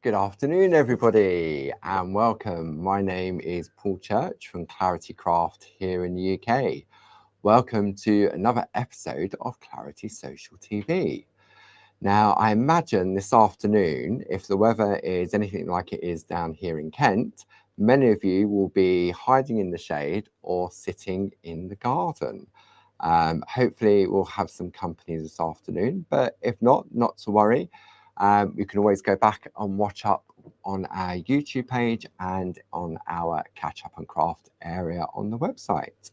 Good afternoon, everybody, and welcome. My name is Paul Church from Clarity Craft here in the UK. Welcome to another episode of Clarity Social TV. Now, I imagine this afternoon, if the weather is anything like it is down here in Kent, many of you will be hiding in the shade or sitting in the garden. Hopefully, we'll have some company this afternoon, but if not to worry. You can always go back and watch up on our YouTube page and on our Catch Up and Craft area on the website.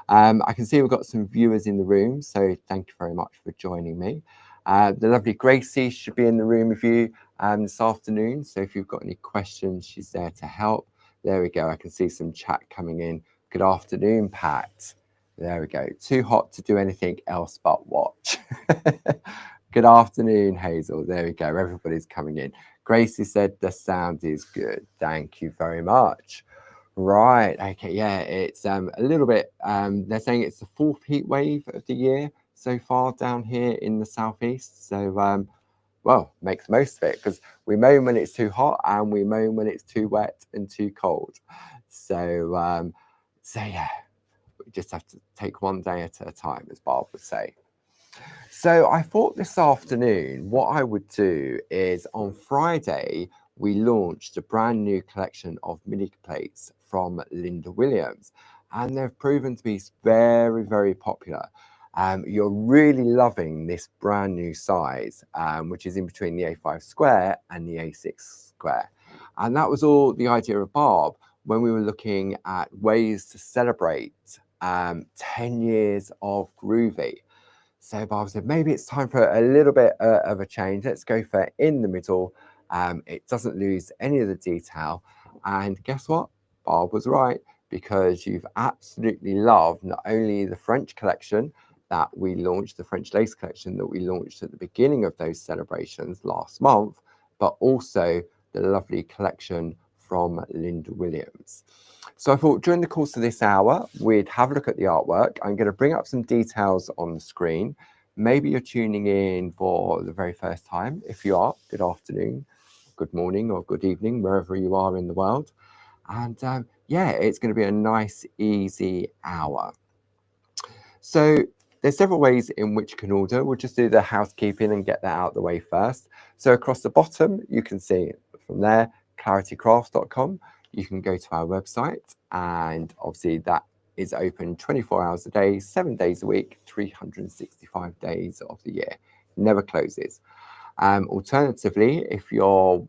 I can see we've got some viewers in the room, so thank you very much for joining me. The lovely Gracie should be in the room with you this afternoon, so if you've got any questions, she's there to help. There we go, I can see some chat coming in. Good afternoon, Pat. There we go, too hot to do anything else but watch. Good afternoon, Hazel. There we go. Everybody's coming in. Gracie said the sound is good. Thank you very much. Right. Okay. Yeah, it's a little bit. They're saying it's the fourth heat wave of the year so far down here in the southeast. So, well, make the most of it because we moan when it's too hot and we moan when it's too wet and too cold. So, yeah, we just have to take one day at a time, as Barb would say. So I thought this afternoon what I would do is on Friday we launched a brand new collection of mini plates from Linda Williams, and they've proven to be very, very popular. You're really loving this brand new size, which is in between the A5 square and the A6 square. And that was all the idea of Barb when we were looking at ways to celebrate 10 years of Groovi. So Barb said, maybe it's time for a little bit of a change. Let's go for in the middle. It doesn't lose any of the detail. And guess what? Barb was right, because you've absolutely loved not only the French collection that we launched, the French lace collection that we launched at the beginning of those celebrations last month, but also the lovely collection from Linda Williams. So I thought during the course of this hour, we'd have a look at the artwork. I'm going to bring up some details on the screen. Maybe you're tuning in for the very first time. If you are, good afternoon, good morning, or good evening, wherever you are in the world. And yeah, it's going to be a nice, easy hour. So there's several ways in which you can order. We'll just do the housekeeping and get that out of the way first. So across the bottom, you can see from there, claritycraft.com. You can go to our website, and obviously that is open 24 hours a day, 7 days a week, 365 days of the year. Never closes. Alternatively, if you're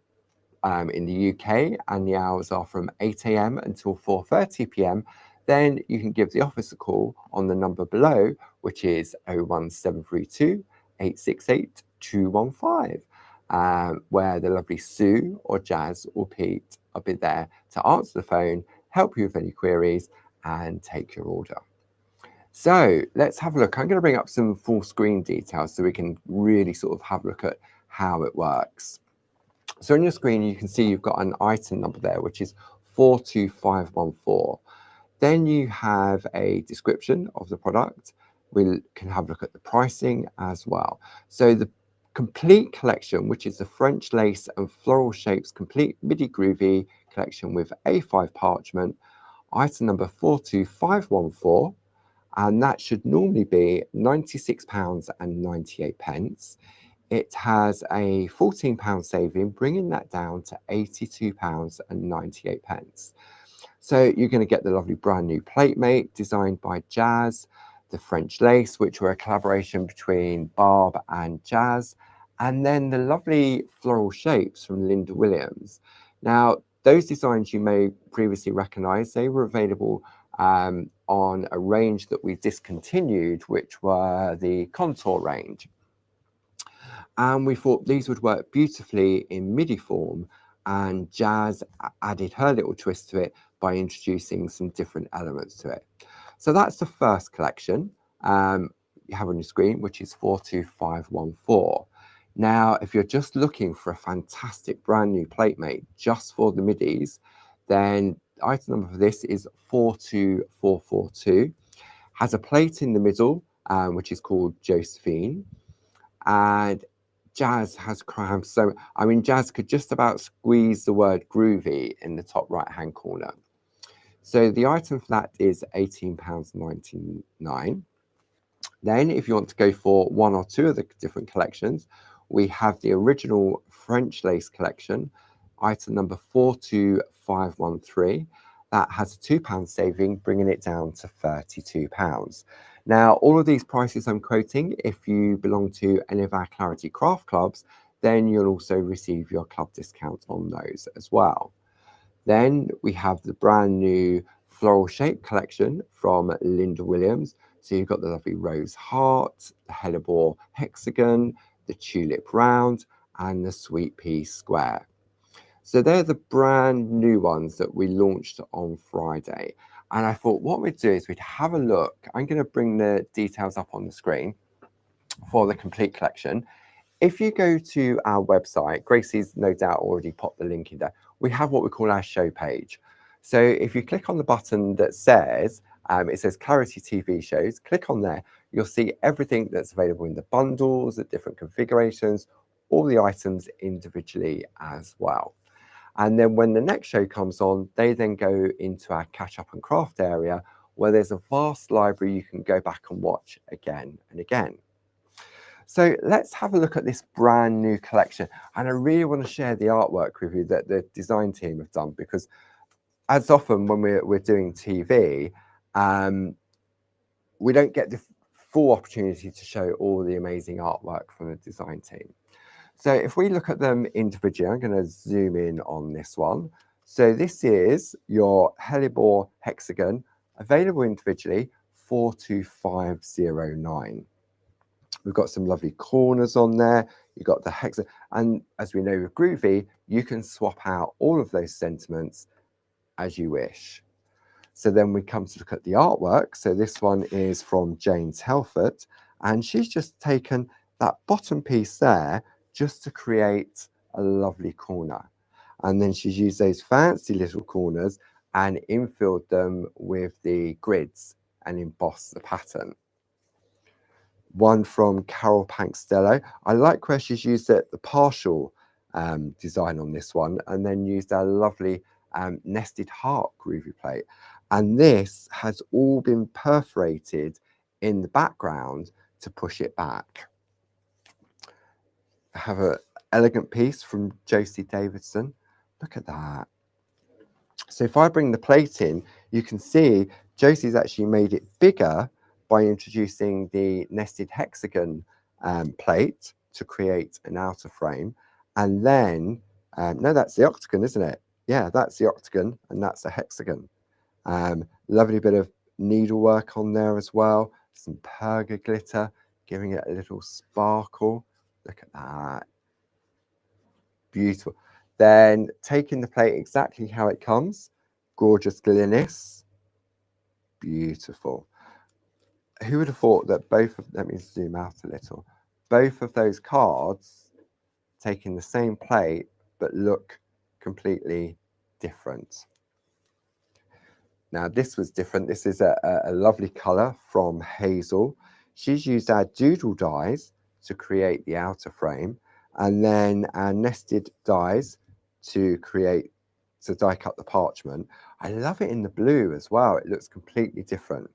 in the UK and the hours are from 8 a.m. until 4:30 p.m, then you can give the office a call on the number below, which is 01732 868 215. Where the lovely Sue or Jazz or Pete will be there to answer the phone, help you with any queries, and take your order. So let's have a look. I'm going to bring up some full screen details so we can really sort of have a look at how it works. So on your screen, you can see you've got an item number there, which is 42514. Then you have a description of the product. We can have a look at the pricing as well. So the complete collection, which is the French lace and floral shapes complete Midi Groovi collection with A5 parchment, item number 42514, and that should normally be £96.98. It has a £14 saving, bringing that down to £82.98. So you're going to get the lovely brand new plate mate designed by Jazz, the French lace, which were a collaboration between Barb and Jazz, and then the lovely floral shapes from Linda Williams. Now, those designs you may previously recognize, they were available on a range that we discontinued, which were the contour range. And we thought these would work beautifully in MIDI form, and Jazz added her little twist to it by introducing some different elements to it. So that's the first collection you have on your screen, which is 42514. Now, if you're just looking for a fantastic brand new plate mate just for the midis, then item number for this is 42442. Has a plate in the middle, which is called Josephine, and Jazz has crammed so, I mean, Jazz could just about squeeze the word groovy in the top right-hand corner. So the item for that is £18.99. Then, if you want to go for one or two of the different collections, we have the original French lace collection, item number 42513. That has a £2 saving, bringing it down to £32. Now, all of these prices I'm quoting, if you belong to any of our Clarity Craft clubs, then you'll also receive your club discount on those as well. Then we have the brand new floral shape collection from Linda Williams. So you've got the lovely rose heart, the hellebore hexagon, the tulip round, and the sweet pea square. So they're the brand new ones that we launched on Friday. And I thought what we'd do is we'd have a look. I'm going to bring the details up on the screen for the complete collection. If you go to our website, Gracie's no doubt already popped the link in there. We have what we call our show page. So if you click on the button that says, it says Clarity TV shows, click on there, you'll see everything that's available in the bundles, the different configurations, all the items individually as well. And then when the next show comes on, they then go into our catch up and craft area where there's a vast library you can go back and watch again and again. So let's have a look at this brand new collection. And I really want to share the artwork with you that the design team have done, because as often when we're doing TV, we don't get the full opportunity to show all the amazing artwork from the design team. So if we look at them individually, I'm going to zoom in on this one. So this is your hellebore hexagon, available individually, 42509. We've got some lovely corners on there. You've got the hexagon. And as we know with Groovi, you can swap out all of those sentiments as you wish. So then we come to look at the artwork. So this one is from Jane Telford, and she's just taken that bottom piece there just to create a lovely corner. And then she's used those fancy little corners and infilled them with the grids and embossed the pattern. One from Carol Pankstello. I like where she's used the partial design on this one, and then used a lovely nested heart Groovi plate. And this has all been perforated in the background to push it back. I have an elegant piece from Josie Davidson. Look at that. So if I bring the plate in, you can see Josie's actually made it bigger by introducing the nested hexagon plate to create an outer frame. And then, no, that's the octagon, isn't it? Yeah, that's the octagon, and that's a hexagon. Lovely bit of needlework on there as well. Some perga glitter, giving it a little sparkle. Look at that. Beautiful. Then taking the plate exactly how it comes. Gorgeous glynnis. Beautiful. Who would have thought that both of, let me zoom out a little, both of those cards taking the same plate but look completely different. Now this was different. This is a lovely colour from Hazel. She's used our doodle dies to create the outer frame, and then our nested dies to die cut the parchment. I love it in the blue as well. It looks completely different.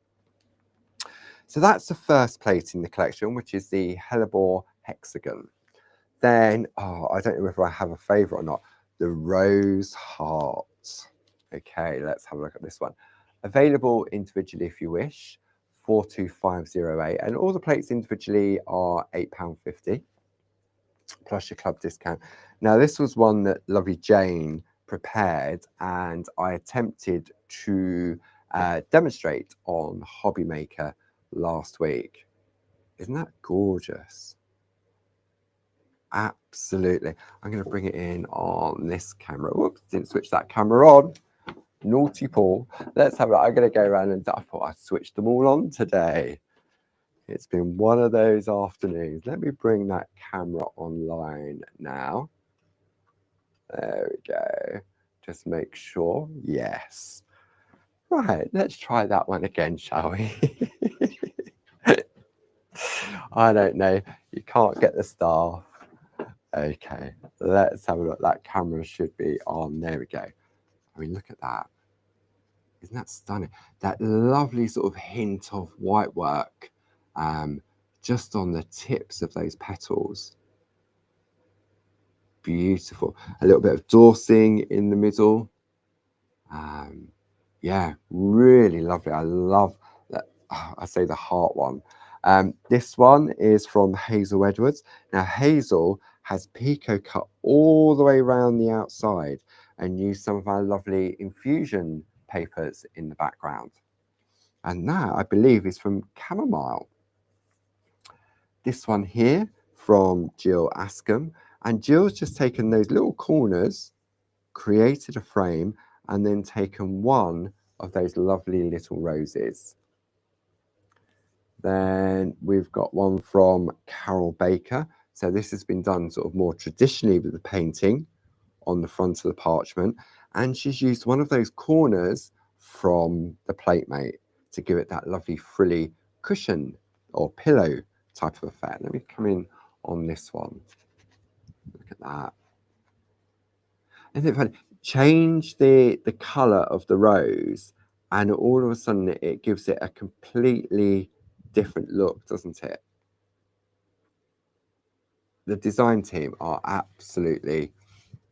So that's the first plate in the collection, which is the hellebore hexagon. Then, I don't know whether I have a favourite or not, the rose heart. Okay, let's have a look at this one. Available individually if you wish, 42508, and all the plates individually are £8.50 plus your club discount. Now this was one that lovely Jane prepared, and I attempted to demonstrate on Hobby Maker last week. Isn't that gorgeous? Absolutely. I'm going to bring it in on this camera. Whoops, didn't switch that camera on. Naughty Paul. Let's have it. I'm going to go around, and I thought I'd switch them all on today. It's been one of those afternoons. Let me bring that camera online now. There we go. Just make sure. Yes. Right, let's try that one again, shall we? I don't know. You can't get the staff. Okay, let's have a look. That camera should be on. There we go. I mean, look at that. Isn't that stunning? That lovely sort of hint of white work just on the tips of those petals. Beautiful. A little bit of dorsing in the middle. Yeah, really lovely. I love that. I say the heart one. This one is from Hazel Edwards. Now, Hazel has Pico cut all the way around the outside and used some of our lovely infusion papers in the background. And that, I believe, is from Chamomile. This one here from Jill Askham. And Jill's just taken those little corners, created a frame, and then taken one of those lovely little roses. Then we've got one from Carol Baker. So this has been done sort of more traditionally with the painting on the front of the parchment. And she's used one of those corners from the platemate to give it that lovely frilly cushion or pillow type of effect. Let me come in on this one. Look at that. Isn't it funny? Change the colour of the rose and all of a sudden it gives it a completely different look, doesn't it? The design team are absolutely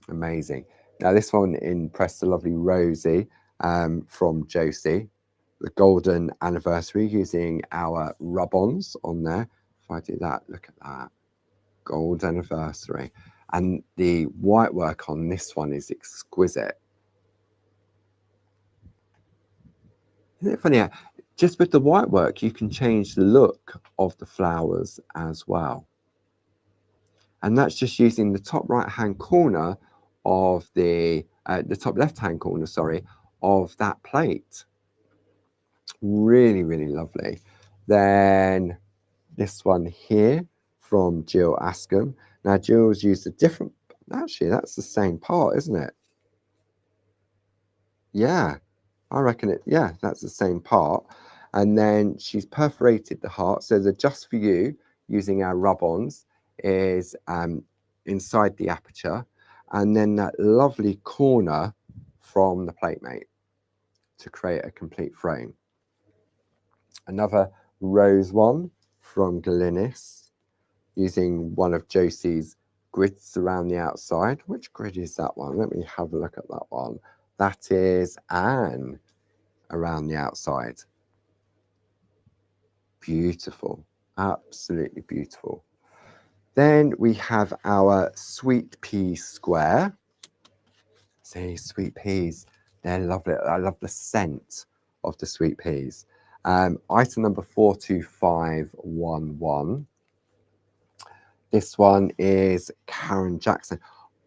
amazing. Now this one impressed a lovely Rosie from Josie, the golden anniversary, using our rub-ons on there. If I do that, look at that, gold anniversary. And the white work on this one is exquisite. Isn't it funny? Just with the white work, you can change the look of the flowers as well. And that's just using the top right-hand corner of the top left-hand corner, sorry, of that plate. Really, really lovely. Then this one here from Jill Askham. Now, Jill's used a different, actually, that's the same part, isn't it? Yeah, I reckon it, yeah, that's the same part. And then she's perforated the heart. So the Just For You, using our rub-ons, is inside the aperture. And then that lovely corner from the platemate to create a complete frame. Another rose one from Glynis, using one of Josie's grids around the outside. Which grid is that one? Let me have a look at that one. That is Anne around the outside. Beautiful, absolutely beautiful. Then we have our sweet pea square. See, sweet peas, they're lovely. I love the scent of the sweet peas. Item number 42511. This one is Karen Jackson.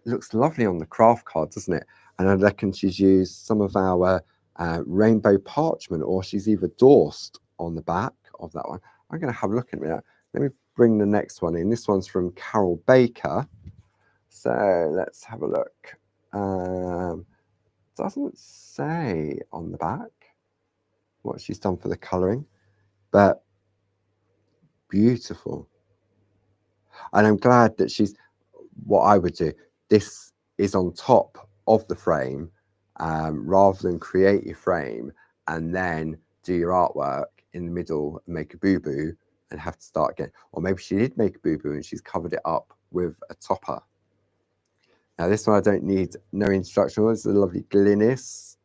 Looks lovely on the craft card, doesn't it? And I reckon she's used some of our rainbow parchment, or she's either dorsed on the back of that one. I'm going to have a look at it. Let me bring the next one in. This one's from Carol Baker. So let's have a look. Doesn't say on the back what she's done for the colouring, but beautiful. And I'm glad that she's, what I would do, this is on top of the frame, rather than create your frame and then do your artwork in the middle and make a boo-boo and have to start again. Or maybe she did make a boo-boo and she's covered it up with a topper. Now this one I don't need no instruction. This is a lovely Glynis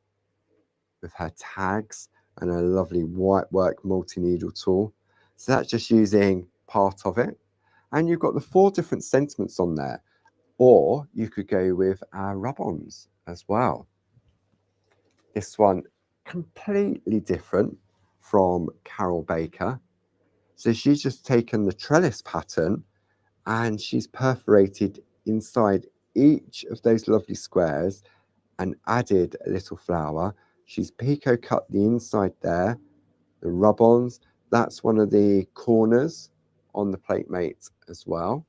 with her tags and a lovely white work multi-needle tool. So that's just using part of it. And you've got the 4 different sentiments on there. Or you could go with our rub-ons as well. This one completely different from Carol Baker. So she's just taken the trellis pattern and she's perforated inside each of those lovely squares and added a little flower. She's Pico cut the inside there, the rub-ons. That's one of the corners on the platemate as well.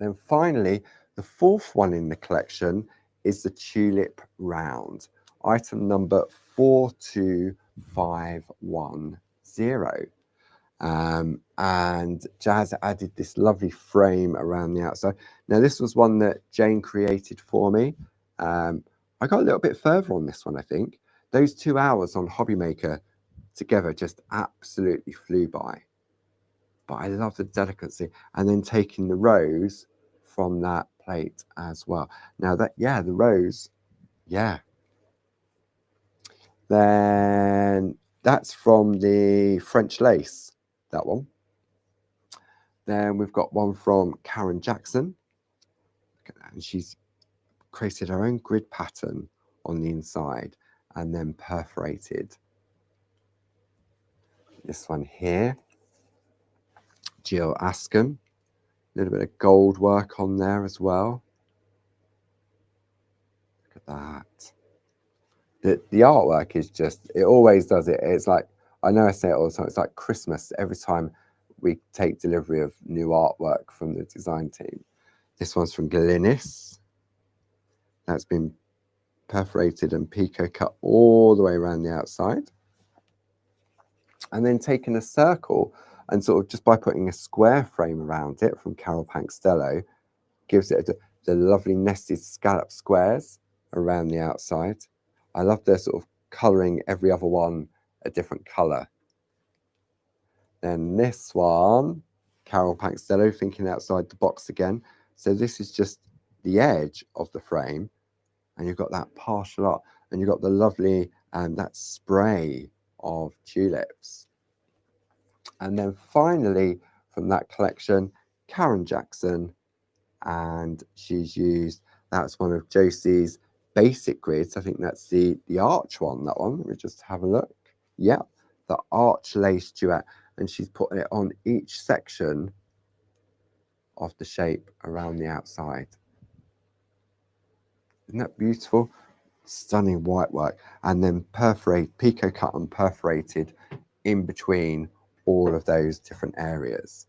Then finally, the 4th one in the collection is the tulip round, item number 42510. And Jazz added this lovely frame around the outside. Now, this was one that Jane created for me. I got a little bit further on this one, I think. Those 2 hours on Hobbymaker together just absolutely flew by. But I love the delicacy, and then taking the rose from that plate as well. Now that, yeah, the rose, yeah. Then that's from the French lace, that one. Then we've got one from Karen Jackson, and she's created her own grid pattern on the inside and then perforated this one here. Jill Askham, a little bit of gold work on there as well. Look at that. The artwork is just, it always does it. It's like, I know I say it all the time, it's like Christmas every time we take delivery of new artwork from the design team. This one's from Glynis. That's been perforated and pico cut all the way around the outside. And then taking a circle and sort of just by putting a square frame around it from Carol Pankstello, gives it the lovely nested scallop squares around the outside. I love the sort of colouring every other one a different colour. Then this one, Carol Pankstello, thinking outside the box again. So this is just the edge of the frame, and you've got that partial art, and you've got the lovely that spray of tulips. And then finally from that collection, Karen Jackson, and she's used, that's one of Josie's basic grids. I think that's the arch one, that one. Let me just have a look. Yeah, the arch lace duet, and she's putting it on each section of the shape around the outside. Isn't that beautiful? Stunning white work, and then perforate, pico cut and perforated in between all of those different areas.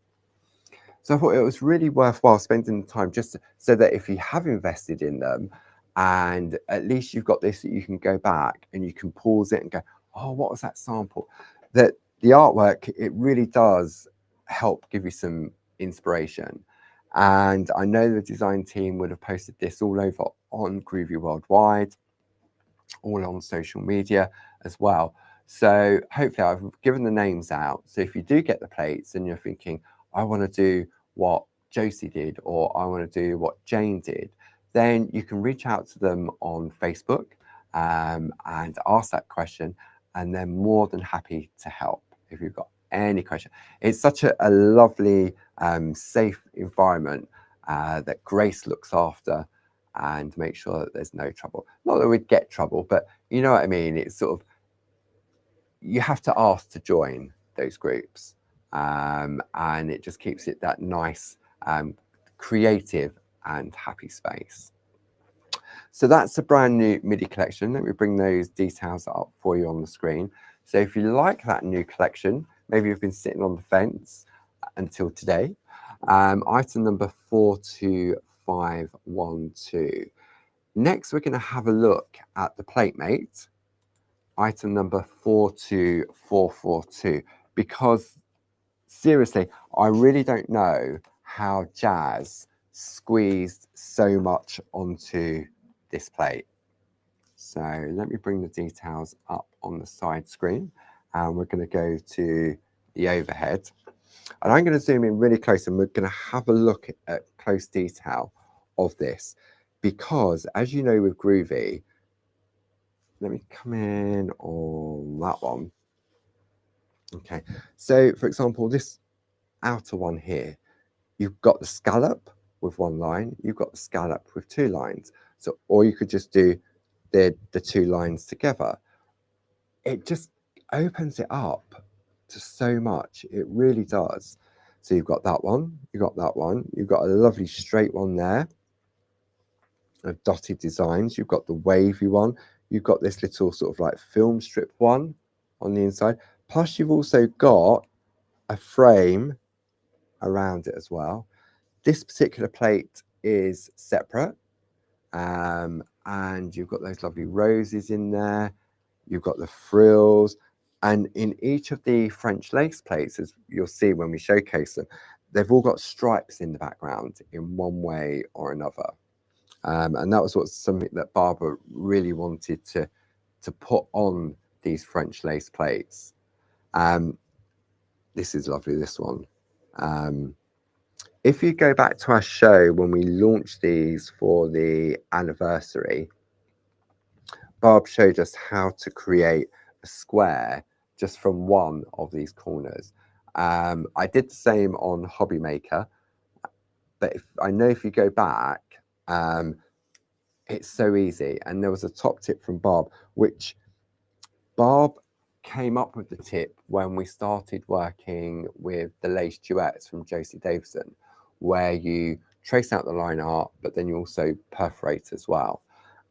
So I thought it was really worthwhile spending the time just so that if you have invested in them, and at least you've got this that you can go back and you can pause it and go, oh, what was that sample? That the artwork, it really does help give you some inspiration. And I know the design team would have posted this all over on Groovi Worldwide, all on social media as well. So hopefully I've given the names out. So if you do get the plates and you're thinking, I want to do what Josie did, or I want to do what Jane did, then you can reach out to them on Facebook and ask that question, and they're more than happy to help if you've got any question. It's such a lovely, safe environment that Grace looks after and make sure that there's no trouble. Not that we'd get trouble, but you know what I mean? It's sort of, you have to ask to join those groups, and it just keeps it that nice, creative and happy space. So that's a brand new MIDI collection. Let me bring those details up for you on the screen. So if you like that new collection, maybe you've been sitting on the fence until today, item number 42512. Next, we're going to have a look at the PlateMate, item number 42442, because seriously, I really don't know how Jazz squeezed so much onto this plate. So let me bring the details up on the side screen, and we're going to go to the overhead. And I'm going to zoom in really close, and we're going to have a look at close detail of this, because as you know with Groovi, let me come in on that one. Okay, so for example, this outer one here, you've got the scallop with one line, you've got the scallop with two lines. So, or you could just do the two lines together. It just opens it up to so much. It really does. So you've got that one, you've got that one, you've got a lovely straight one there of dotted designs, you've got the wavy one, you've got this little sort of like film strip one on the inside, plus you've also got a frame around it as well. This particular plate is separate, and you've got those lovely roses in there, you've got the frills, And in each of the French lace plates, as you'll see when we showcase them, they've all got stripes in the background in one way or another. And that was something that Barbara really wanted to put on these French lace plates. This is lovely, this one. If you go back to our show when we launched these for the anniversary, Barb showed us how to create a square just from one of these corners. I did the same on Hobby Maker, but if you go back, it's so easy. And there was a top tip from Barb, which Barb came up with the tip when we started working with the lace duets from Josie Davison, where you trace out the line art, but then you also perforate as well.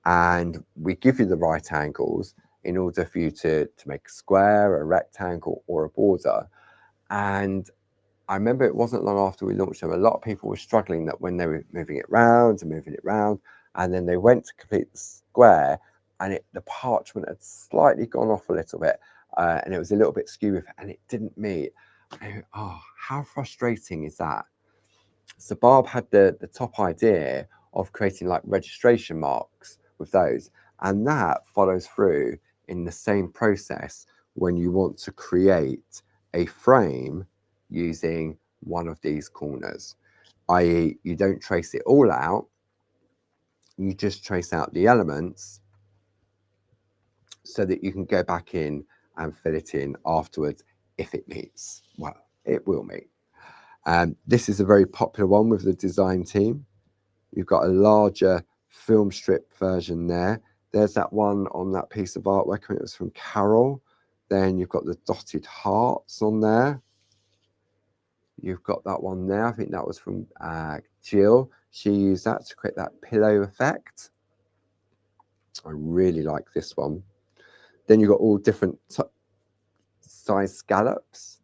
And we give you the right angles in order for you to make a square, a rectangle, or a border. And I remember it wasn't long after we launched them, a lot of people were struggling that when they were moving it round, and then they went to complete the square, and the parchment had slightly gone off a little bit, and it was a little bit skew, and it didn't meet. Oh, how frustrating is that? So Barb had the top idea of creating like registration marks with those, and that follows through in the same process when you want to create a frame using one of these corners, i.e. you don't trace it all out, you just trace out the elements so that you can go back in and fill it in afterwards if it meets. Well, it will meet. This is a very popular one with the design team. You've got a larger film strip version there. There's that one on that piece of artwork. I mean, it was from Carol. Then you've got the dotted hearts on there. You've got that one there. I think that was from Jill. She used that to create that pillow effect. I really like this one. Then you've got all different size scallops.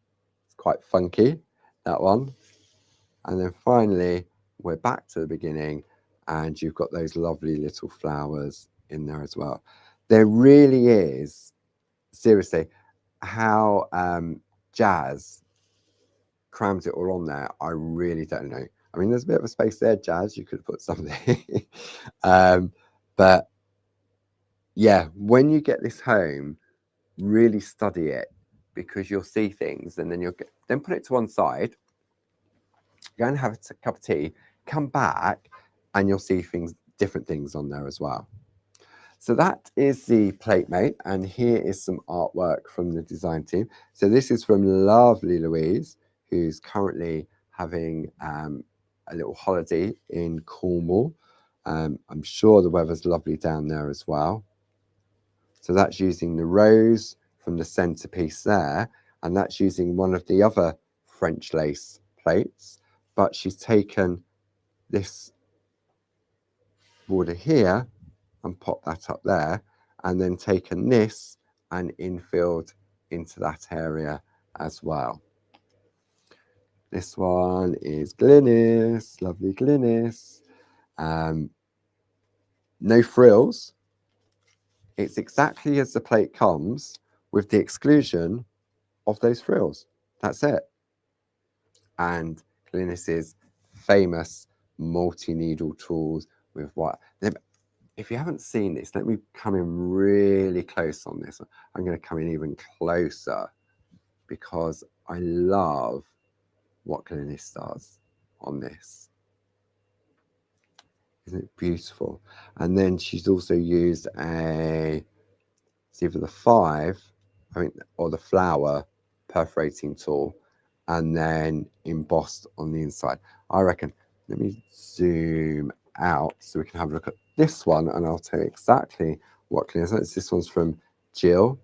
It's quite funky, that one. And then finally, we're back to the beginning, and you've got those lovely little flowers in there as well. There really is, seriously, how Jazz crams it all on there. I really don't know. I mean, there's a bit of a space there, Jazz. You could put something. But yeah, when you get this home, really study it, because you'll see things, and then then put it to one side, go and have a cup of tea, come back, and you'll see different things on there as well. So that is the Platemate, and here is some artwork from the design team. So this is from lovely Louise, who's currently having a little holiday in Cornwall. I'm sure the weather's lovely down there as well. So that's using the rose from the centerpiece there, and that's using one of the other French lace plates, but she's taken this border here and popped that up there, and then taken this and infilled into that area as well. This one is Glynis, lovely Glynis. No frills. It's exactly as the plate comes, with the exclusion of those frills. That's it. And Glynis's famous multi-needle tools with what? If you haven't seen this, let me come in really close on this. I'm going to come in even closer, because I love what Glynis does on this. Isn't it beautiful? And then she's also used it's either the 5, I think, or the flower perforating tool, and then embossed on the inside. I reckon, let me zoom out so we can have a look at this one, and I'll tell you exactly what Glynis is. This one's from Jill.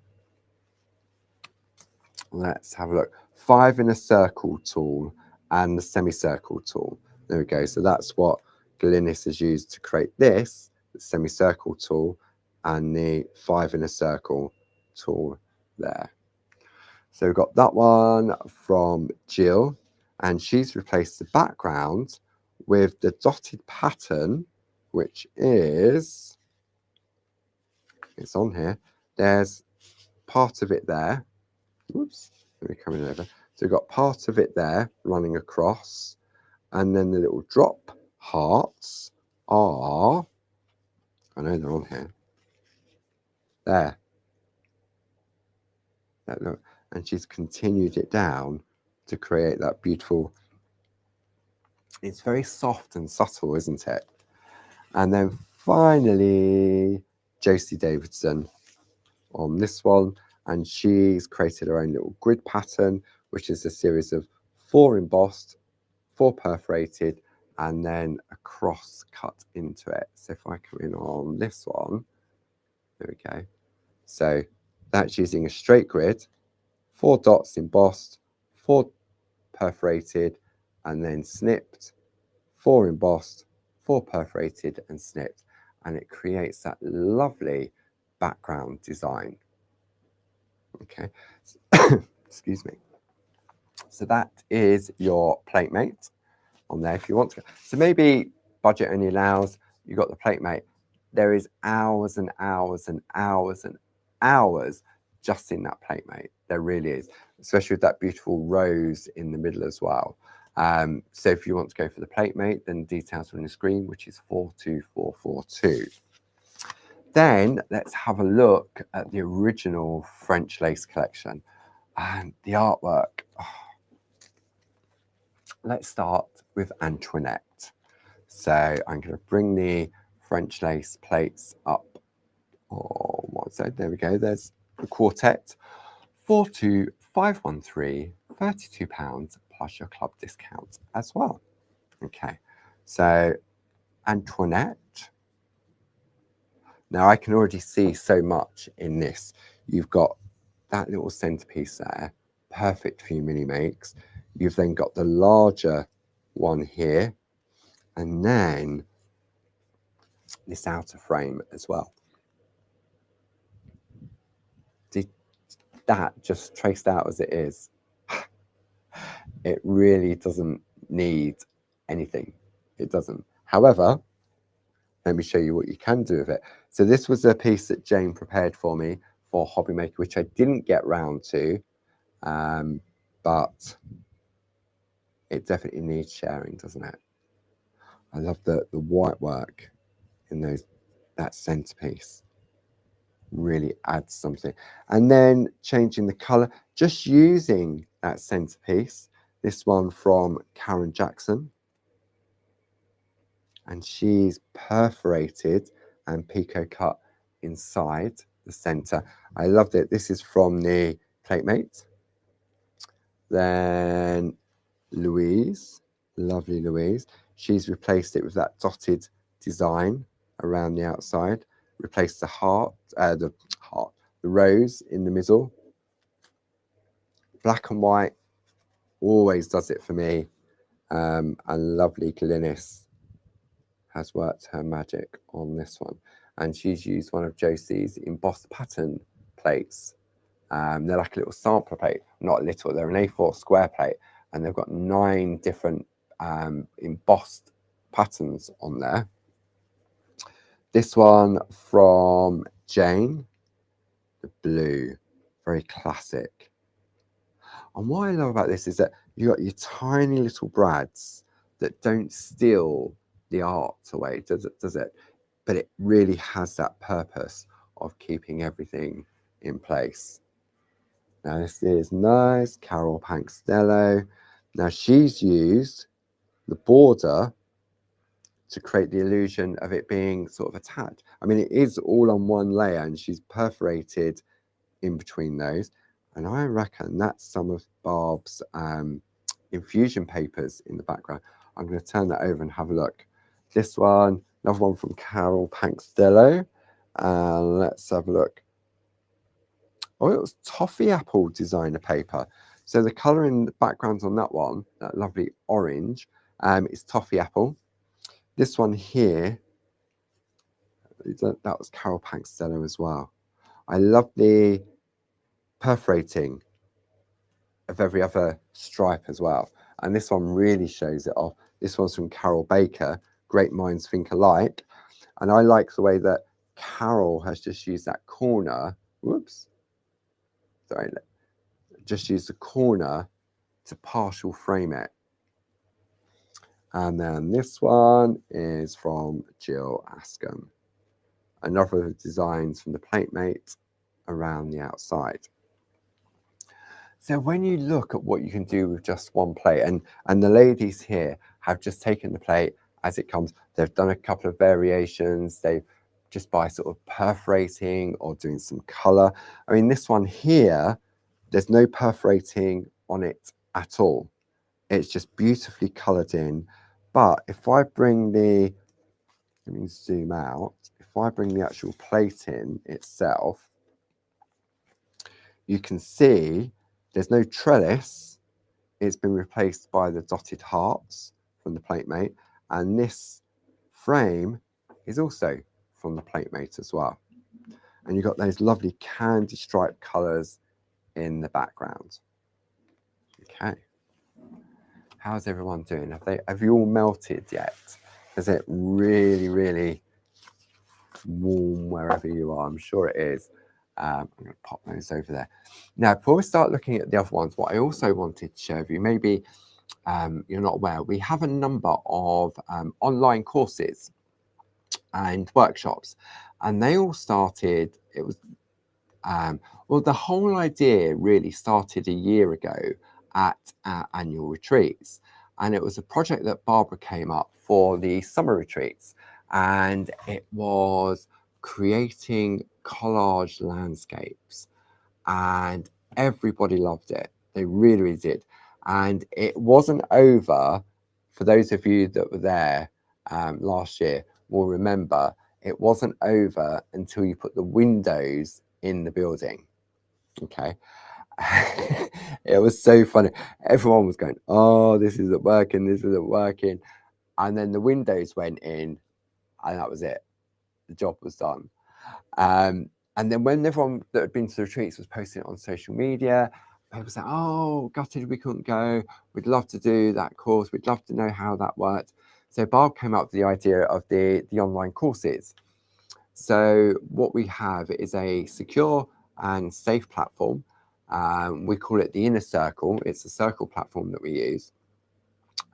Let's have a look. 5 in a circle tool and the semicircle tool. There we go. So that's what Glynis has used to create this, the semicircle tool, and the 5 in a circle tool there. So we've got that one from Jill, and she's replaced the background with the dotted pattern, which is, it's on here. There's part of it there, Whoops, let me come in over. So we've got part of it there running across, and then the little drop hearts are, I know they're on here, there. Look, and she's continued it down to create that beautiful, it's very soft and subtle, isn't it? And then finally, Josie Davidson on this one, and she's created her own little grid pattern, which is a series of 4 embossed, 4 perforated, and then a cross cut into it. So if I come in on this one, there we go. So that's using a straight grid, 4 dots embossed, 4 perforated, and then snipped, 4 embossed, 4 perforated and snipped, and it creates that lovely background design. Okay, excuse me. So that is your plate mate on there if you want to. So maybe budget only allows, you've got the plate mate. There is hours and hours and hours and hours just in that plate mate. There really is, especially with that beautiful rose in the middle as well. So if you want to go for the plate mate, then details are on the screen, which is 42442. Then let's have a look at the original French lace collection and the artwork. Oh. Let's start with Antoinette. So I'm going to bring the French lace plates up. Oh, what's that? There we go. There's the quartet. 42513, £32 plus your club discount as well. Okay, so Antoinette. Now I can already see so much in this. You've got that little centerpiece there, perfect for your mini makes. You've then got the larger one here, and then this outer frame as well. That just traced out as it is, it really doesn't need anything. It doesn't. However, let me show you what you can do with it. So this was a piece that Jane prepared for me for Hobby Maker, which I didn't get round to, but it definitely needs sharing, doesn't it? I love the white work in that centerpiece. Really adds something. And then changing the color, just using that centerpiece, this one from Karen Jackson, and she's perforated and picot cut inside the center. I loved it. This is from the Platemate. Then Louise, lovely Louise, she's replaced it with that dotted design around the outside, replaced the the rose in the middle. Black and white always does it for me. And lovely Glynis has worked her magic on this one, and she's used one of Josie's embossed pattern plates. They're like a little sampler plate, not little, they're an A4 square plate, and they've got 9 different embossed patterns on there. This one from Jane, the blue, very classic. And what I love about this is that you've got your tiny little brads that don't steal the art away, does it? But it really has that purpose of keeping everything in place. Now this is nice, Carol Pankstello. Now she's used the border to create the illusion of it being sort of attached. I mean, it is all on one layer, and she's perforated in between those. And I reckon that's some of Barb's infusion papers in the background. I'm going to turn that over and have a look. This one, another one from Carol Pankstello. And let's have a look. Oh, it was toffee apple designer paper. So the colour in the background on that one, that lovely orange, is toffee apple. This one here, that was Carol Pankstello as well. I love the perforating of every other stripe as well. And this one really shows it off. This one's from Carol Baker, Great Minds Think Alike. And I like the way that Carol has just used that corner, whoops, sorry, just use the corner to partial frame it. And then this one is from Jill Askham. Another of the designs from the Platemate around the outside. So when you look at what you can do with just one plate, and the ladies here have just taken the plate as it comes, they've done a couple of variations, they've just by sort of perforating or doing some color. I mean, this one here, there's no perforating on it at all. It's just beautifully colored in. But if I bring the, let me zoom out, if I bring the actual plate in itself, you can see there's no trellis. It's been replaced by the dotted hearts from the Platemate. And this frame is also from the Platemate as well. And you've got those lovely candy striped colours in the background. Okay. How's everyone doing? Have you all melted yet? Is it really, really warm wherever you are? I'm sure it is. I'm going to pop those over there. Now, before we start looking at the other ones, what I also wanted to share with you, maybe you're not aware, we have a number of online courses and workshops, and they all started, it was, well, the whole idea really started a year ago at our annual retreats. And it was a project that Barbara came up for the summer retreats. And it was creating collage landscapes. And everybody loved it. They really, really did. And it wasn't over, for those of you that were there last year will remember, it wasn't over until you put the windows in the building. Okay. It was so funny. Everyone was going, oh, this isn't working, this isn't working. And then the windows went in, and that was it. The job was done. And then when everyone that had been to the retreats was posting it on social media, people said, oh, gutted we couldn't go. We'd love to do that course. We'd love to know how that worked. So Barb came up with the idea of the online courses. So what we have is a secure and safe platform. We call it the Inner Circle. It's a circle platform that we use.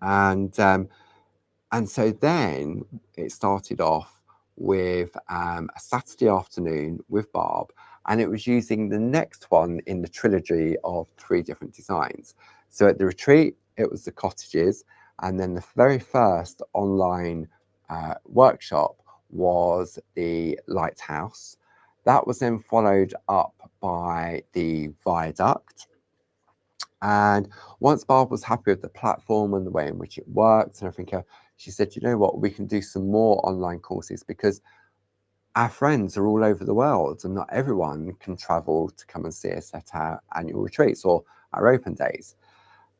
And so then it started off with a Saturday afternoon with Barb, and it was using the next one in the trilogy of 3 different designs. So at the retreat, it was the cottages, and then the very first online workshop was the lighthouse. That was then followed up by the viaduct. And once Barb was happy with the platform and the way in which it worked and everything else, she said, you know what, we can do some more online courses, because our friends are all over the world and not everyone can travel to come and see us at our annual retreats or our open days.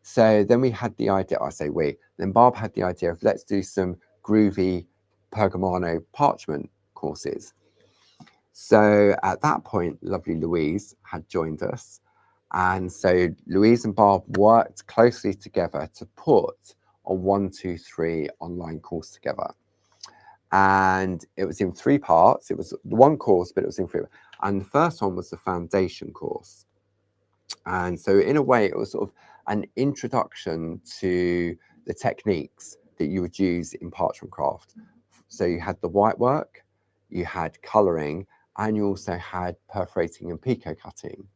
So then we had the idea, I say we, then Barb had the idea of let's do some Groovi Pergamano Parchment courses. So at that point, lovely Louise had joined us. And so Louise and Barb worked closely together to put a 1, 2, 3 online course together. And it was in 3 parts. It was one course, but it was in 3. And the first one was the foundation course. And so in a way, it was sort of an introduction to the techniques that you would use in parchment craft. So you had the white work, you had colouring, and you also had perforating and picot cutting.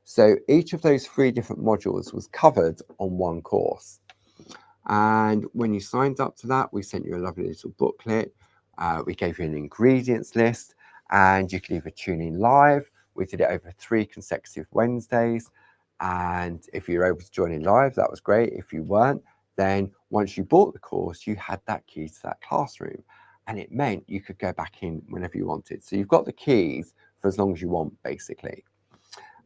So each of those 3 different modules was covered on one course. And when you signed up to that, we sent you a lovely little booklet. We gave you an ingredients list, and you could either tune in live. We did it over 3 consecutive Wednesdays. And if you were able to join in live, that was great. If you weren't, then once you bought the course, you had that key to that classroom. And it meant you could go back in whenever you wanted. So you've got the keys for as long as you want, basically.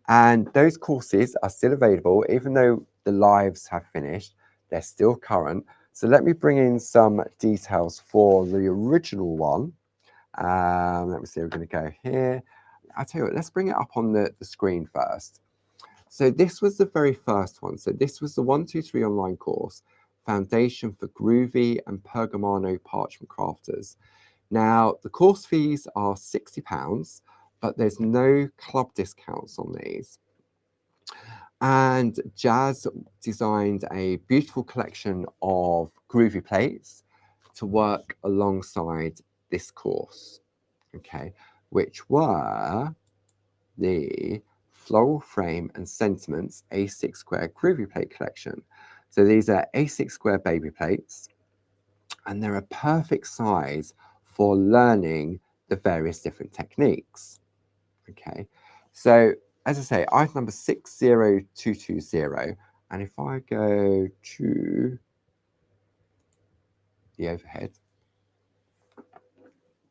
And those courses are still available, even though the lives have finished, they're still current. So let me bring in some details for the original one. Let me see, we're going to go here. I'll tell you what, let's bring it up on the screen first. So this was the very first one. So this was the 1, 2, 3 online course, Foundation for Groovi and Pergamano Parchment Crafters. Now, the course fees are £60, but there's no club discounts on these. And Jazz designed a beautiful collection of groovy plates to work alongside this course, okay, which were the Floral Frame and Sentiments A6 Square Groovy Plate Collection. So these are A6 Square baby plates, and they're a perfect size for learning the various different techniques. Okay, so as I say, item number 60220, and if I go to the overhead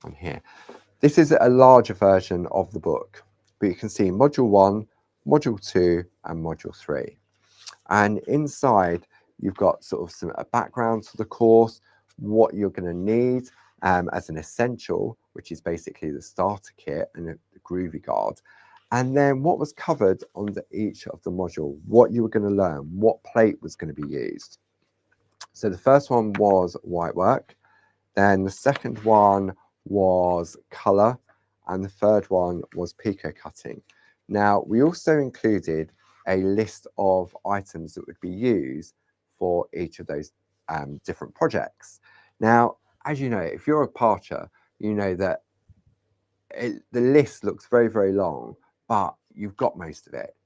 on here, this is a larger version of the book, but you can see module 1, module 2, and module 3. And inside, you've got sort of a background to the course, what you're going to need as an essential, which is basically the starter kit and the Groovy Guard. And then what was covered under each of the module, what you were going to learn, what plate was going to be used. So the first one was white work. Then the second one was colour. And the third one was picot cutting. Now, we also included a list of items that would be used for each of those different projects. Now, as you know, if you're a parcher, you know that the list looks very, very long, but you've got most of it.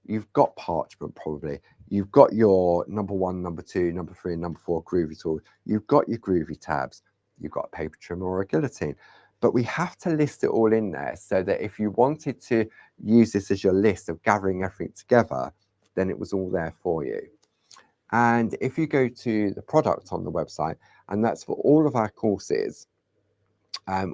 You've got parchment probably. You've got your number 1, number 2, number 3, and number 4 groovy tools. You've got your groovy tabs. You've got a paper trimmer or a guillotine. But we have to list it all in there so that if you wanted to use this as your list of gathering everything together, then it was all there for you. And if you go to the product on the website, and that's for all of our courses,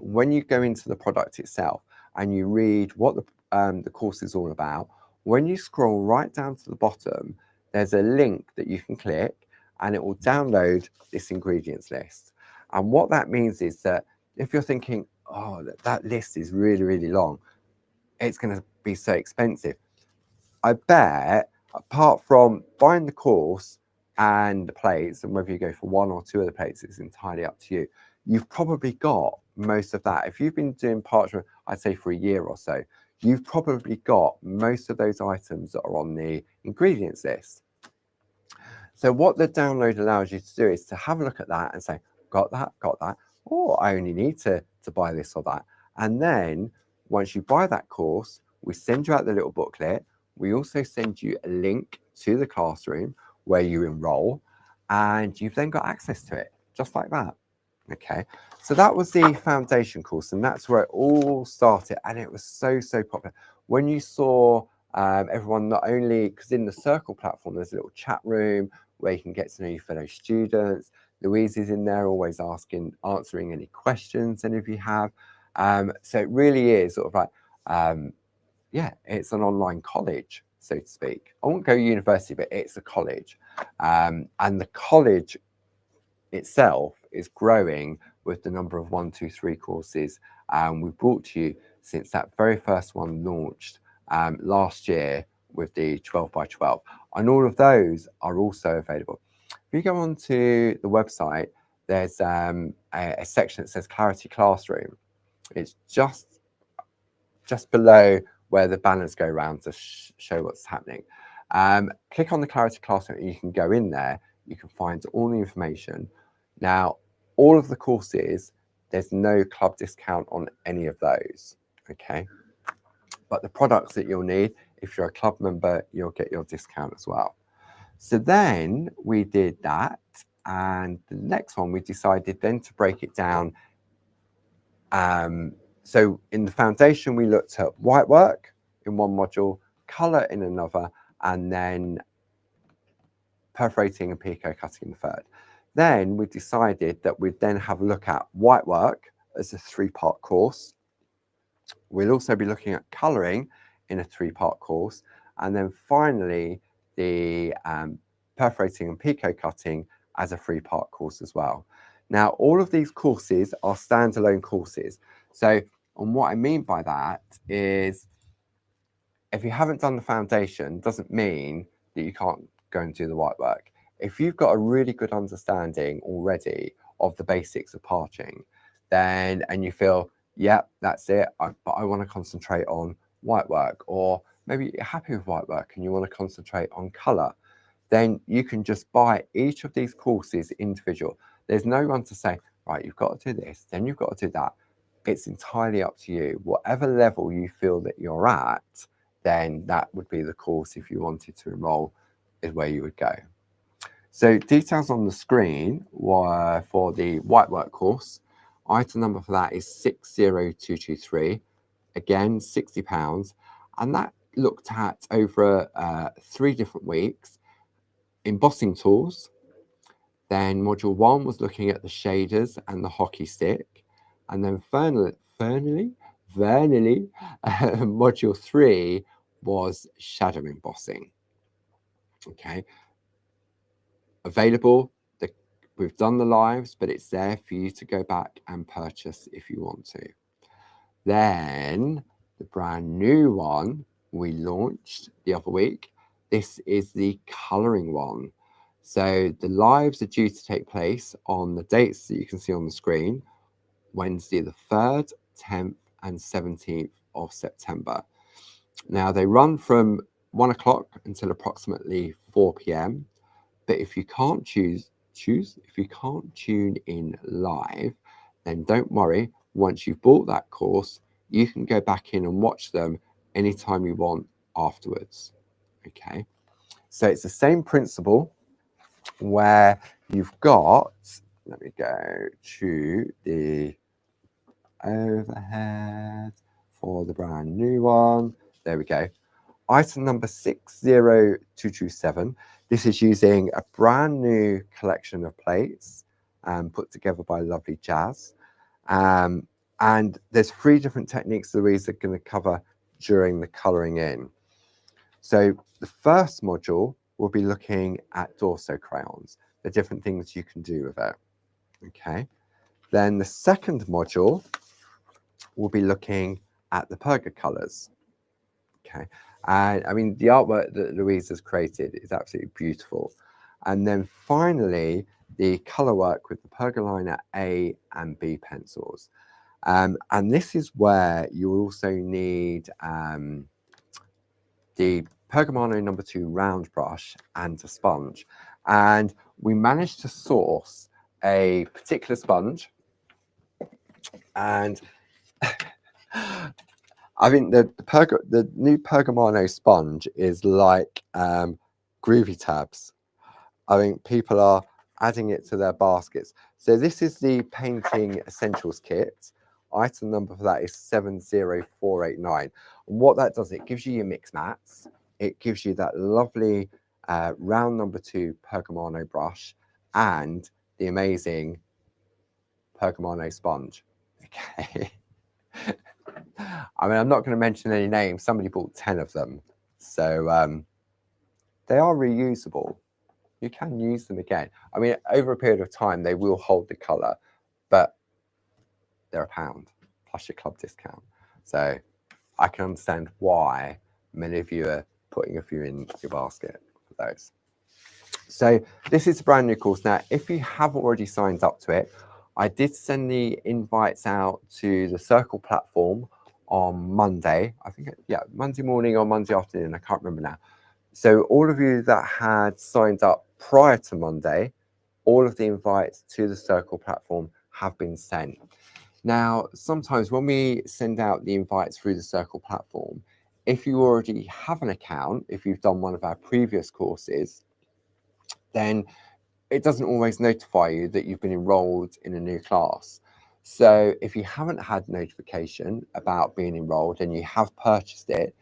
when you go into the product itself and you read what the course is all about, when you scroll right down to the bottom, there's a link that you can click and it will download this ingredients list. And what that means is that if you're thinking, oh, that list is really, really long, it's going to be so expensive. I bet, apart from buying the course and the plates, and whether you go for 1 or 2 of the plates, it's entirely up to you. You've probably got most of that. If you've been doing parchment, I'd say for a year or so, you've probably got most of those items that are on the ingredients list. So what the download allows you to do is to have a look at that and say, got that, or I only need to buy this or that. And then once you buy that course, we send you out the little booklet. We also send you a link to the classroom where you enroll, and you've then got access to it, just like that. Okay, so that was the foundation course, and that's where it all started, and it was so popular. When you saw everyone, not only because in the Circle platform there's a little chat room where you can get to know your fellow students. Louise is in there always answering any questions any of you have. So it really is sort of like yeah, it's an online college, so to speak. I won't go university, but it's a college, and the college itself is growing with the number of 1, 2, 3 courses we've brought to you since that very first one launched last year with the 12 by 12, and all of those are also available. If you go onto the website, there's a section that says Clarity Classroom. It's just below where the banners go around to show what's happening. Click on the Clarity Classroom and you can go in there. You can find all the information. Now, all of the courses, there's no club discount on any of those, okay? But the products that you'll need, if you're a club member, you'll get your discount as well. So then we did that. And the next one, we decided then to break it down. So in the foundation, we looked at white work in one module, colour in another, and then perforating and picot cutting in the third. Then we decided that we'd then have a look at white work as a 3-part course. We'll also be looking at colouring in a 3-part course. And then finally, the perforating and picot cutting as a 3-part course as well. Now, all of these courses are standalone courses. So, and what I mean by that is, if you haven't done the foundation, doesn't mean that you can't go and do the white work. If you've got a really good understanding already of the basics of parching, then, and you feel, yeah, that's it, but I want to concentrate on white work, or maybe you're happy with white work and you want to concentrate on colour, then you can just buy each of these courses individual. There's no one to say, right, you've got to do this, then you've got to do that. It's entirely up to you. Whatever level you feel that you're at, then that would be the course, if you wanted to enroll, is where you would go. So details on the screen were for the white work course. Item number for that is 60223. Again, £60. And that looked at over 3 different weeks. Embossing tools. Then module 1 was looking at the shaders and the hockey stick. And then finally, module 3 was shadow embossing. Okay. Available. We've done the lives, but it's there for you to go back and purchase if you want to. Then the brand new one we launched the other week. This is the colouring one. So the lives are due to take place on the dates that you can see on the screen, Wednesday the 3rd, 10th and 17th of September. Now they run from 1 o'clock until approximately 4 p.m. But if you can't if you can't tune in live, then don't worry. Once you've bought that course, you can go back in and watch them anytime you want afterwards. Okay, so it's the same principle where you've got, let me go to the overhead for the brand new one. There we go. Item number 60227. This is using a brand new collection of plates put together by lovely Jazz. And there's 3 different techniques Louise are going to cover during the colouring in. So the first module will be looking at Dorso crayons, the different things you can do with it. Okay. Then the second module will be looking at the Perga colours. Okay. And I mean, the artwork that Louise has created is absolutely beautiful. And then finally, the colour work with the Pergaliner A and B pencils. And this is where you also need the Pergamano number 2 round brush and a sponge. And we managed to source a particular sponge. And I think the new Pergamano sponge is like Groovi tabs. I think people are adding it to their baskets. So this is the Painting Essentials Kit. Item number for that is 70489. And what that does, it gives you your mix mats. It gives you that lovely round number 2 Pergamano brush and the amazing Pergamano sponge. Okay. I mean, I'm not going to mention any names. Somebody bought 10 of them. So they are reusable. You can use them again. I mean, over a period of time, they will hold the colour, but they're £1 plus your club discount. So I can understand why many of you are putting a few in your basket for those. So this is a brand new course. Now, if you have already signed up to it, I did send the invites out to the Circle platform on Monday. I think, yeah, Monday morning or Monday afternoon. I can't remember now. So all of you that had signed up prior to Monday, all of the invites to the Circle platform have been sent. Now, sometimes when we send out the invites through the Circle platform, if you already have an account, if you've done one of our previous courses, then it doesn't always notify you that you've been enrolled in a new class. So if you haven't had notification about being enrolled and you have purchased it,